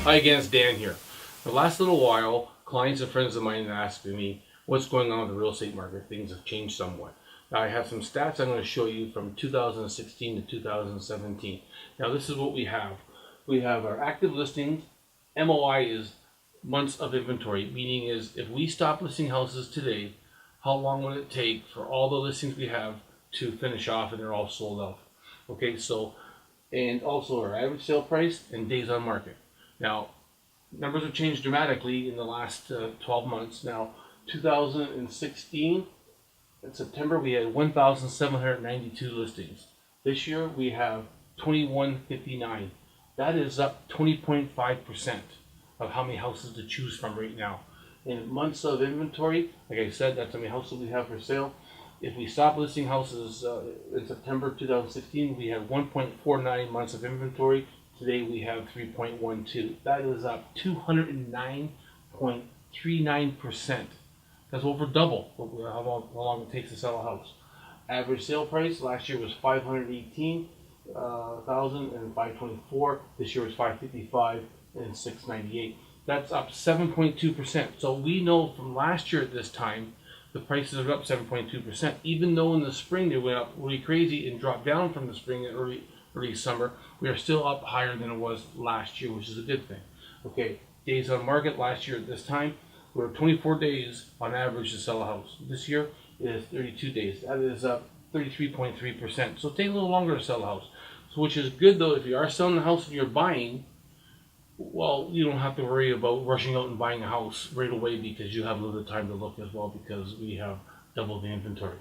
Hi again, it's Dan here. The last little while, clients and friends of mine have asked me what's going on with the real estate market. Things have changed somewhat. Now, I have some stats I'm going to show you from 2016 to 2017. Now, this is what we have. We have our active listings. MOI is months of inventory, meaning is if we stop listing houses today, how long would it take for all the listings we have to finish off and they're all sold out? Okay, so, and also our average sale price and days on market. Now, numbers have changed dramatically in the last 12 months. Now, 2016, in September, we had 1,792 listings. This year, we have 2,159. That is up 20.5% of how many houses to choose from right now. In months of inventory, like I said, that's how many houses we have for sale. If we stop listing houses in September 2016, we had 1.49 months of inventory. Today we have 3.12. That is up 209.39%. That's over double how long it takes to sell a house. Average sale price last year was $518,524. This year was $555 and $698. That's up 7.2%. So we know from last year at this time, the prices are up 7.2%. Even though in the spring they went up really crazy and dropped down from the spring and early summer, we are still up higher than it was last year, which is a good thing. Okay, days on market last year at this time, we were 24 days on average to sell a house. This year it is 32 days. That is up 33.3%. So it takes a little longer to sell a house. So which is good though, if you are selling a house and you're buying, well, you don't have to worry about rushing out and buying a house right away because you have a little bit of time to look as well because we have double the inventory.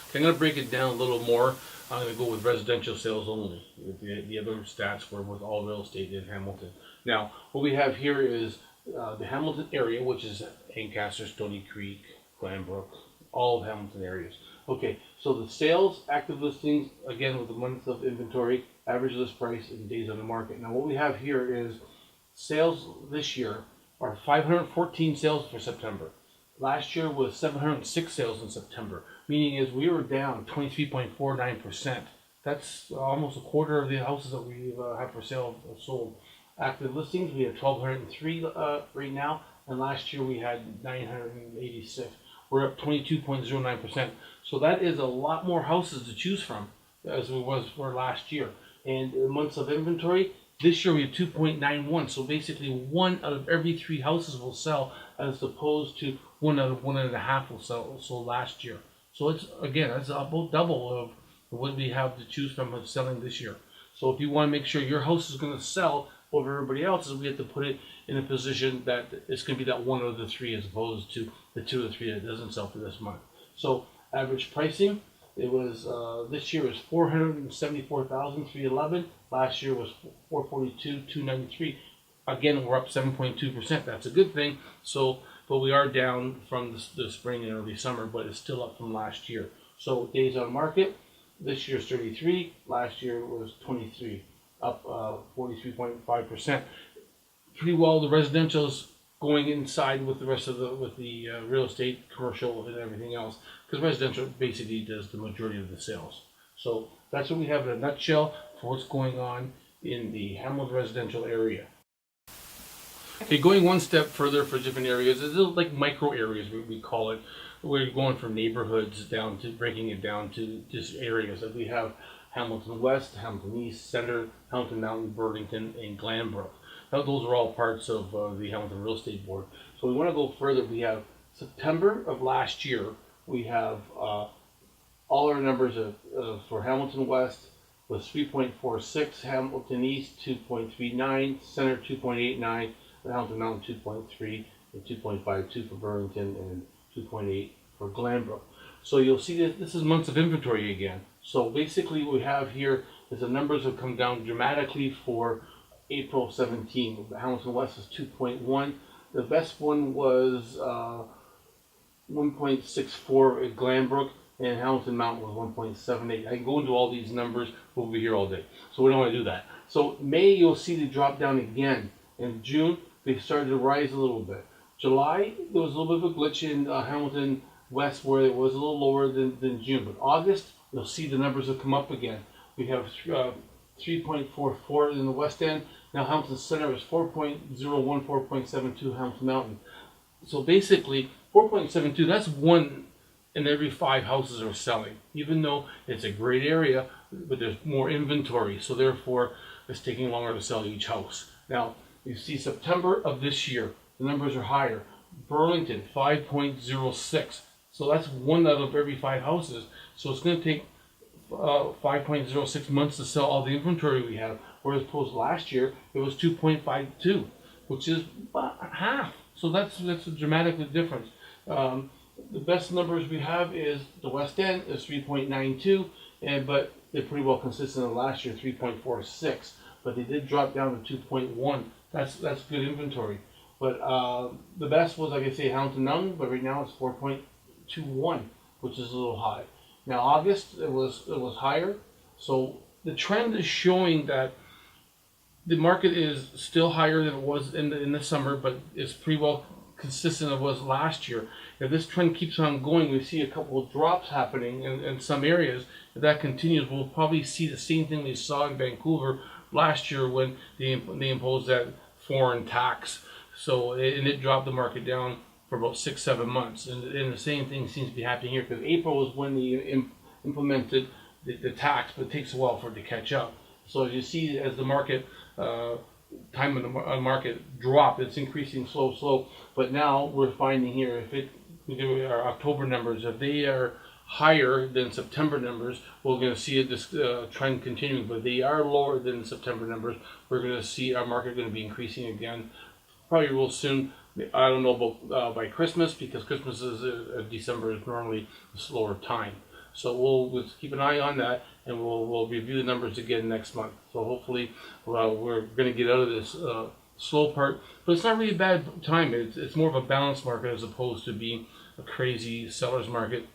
Okay, I'm going to break it down a little more. I'm going to go with residential sales only. The other stats were with all real estate in Hamilton. Now, what we have here is the Hamilton area, which is Ancaster, Stony Creek, Glanbrook, all of Hamilton areas. Okay, so the sales, active listings, again with the months of inventory, average list price, and days on the market. Now, what we have here is sales this year are 514 sales for September. Last year was 706 sales in September, meaning is we were down 23.49%. That's almost a quarter of the houses that we have for sale sold. Active listings, we have 1,203 right now, and last year we had 986. We're up 22.09%. So that is a lot more houses to choose from as we was for last year. And in months of inventory, this year we have 2.91. So basically 1 out of every 3 houses will sell as opposed to 1 out of 1.5 will sell so last year. So it's again, that's about double of what we have to choose from of selling this year. So if you want to make sure your house is going to sell over everybody else's, we have to put it in a position that it's going to be that 1 out of the 3 as opposed to the 2 or 3 that doesn't sell for this month. So average pricing, it was this year was $474,311. Last year was $442,293. Again, we're up 7.2%. That's a good thing. So, but we are down from the spring and early summer, but it's still up from last year. So days on market, this year's 33. Last year was 23, up 43.5%. Pretty well. The residential's going inside with the rest of the real estate, commercial, and everything else, because residential basically does the majority of the sales. So that's what we have in a nutshell for what's going on in the Hamilton residential area. Okay, going one step further for different areas, it's like micro areas we call it. We're going from neighborhoods down to breaking it down to just areas. Like we have Hamilton West, Hamilton East, Center, Hamilton Mountain, Burlington, and Glanbrook. Now, those are all parts of the Hamilton Real Estate Board. So we want to go further. We have September of last year. We have all our numbers for Hamilton West was 3.46, Hamilton East 2.39, Center 2.89, Hamilton Mountain 2.3, and 2.52 for Burlington, and 2.8 for Glanbrook. So you'll see that this is months of inventory again. So basically what we have here is the numbers have come down dramatically for April 17. The Hamilton West is 2.1. The best one was 1.64 at Glanbrook, and Hamilton Mountain was 1.78. I can go into all these numbers, we'll be here all day. So we don't want to do that. So May, you'll see the drop down again. In June, they started to rise a little bit. July, there was a little bit of a glitch in Hamilton West where it was a little lower than June. But August, you'll see the numbers have come up again. We have 3.44 in the West End, Now Hamilton Center is 4.01, 4.72 Hamilton Mountain. So basically, 4.72, that's one in every 5 houses are selling, even though it's a great area, but there's more inventory. So therefore, it's taking longer to sell each house. Now, you see September of this year, the numbers are higher. Burlington, 5.06. So that's one out of every 5 houses. So it's going to take 5.06 months to sell all the inventory we have. Whereas post last year, it was 2.52, which is about half. So that's a dramatic difference. The best numbers we have is the West End is 3.92, but they're pretty well consistent of last year, 3.46. But they did drop down to 2.1. That's good inventory. But the best was, like I say, Hamilton Mountain, but right now it's 4.21, which is a little high. Now August it was higher, so the trend is showing that the market is still higher than it was in the summer, but it's pretty well consistent of what it was last year. If this trend keeps on going, we see a couple of drops happening in some areas. If that continues, we'll probably see the same thing we saw in Vancouver last year when they imposed that foreign tax. So and it dropped the market down for about 6-7 months, and the same thing seems to be happening here, because April was when they implemented the tax, but it takes a while for it to catch up. So as you see, as the market time on the market drop, it's increasing slow, but now we're finding here, if we do our October numbers, if they are higher than September numbers, we're going to see this trend continuing. But they are lower than September numbers, we're going to see our market going to be increasing again, probably real soon. I don't know about by Christmas, because Christmas is December is normally a slower time. So we'll keep an eye on that, and we'll review the numbers again next month. So hopefully we're going to get out of this slow part. But it's not really a bad time. It's more of a balanced market as opposed to being a crazy seller's market,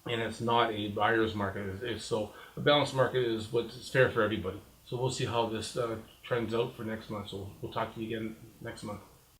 and it's not a buyer's market. So a balanced market is what's fair for everybody. So we'll see how this trends out for next month. So we'll talk to you again next month.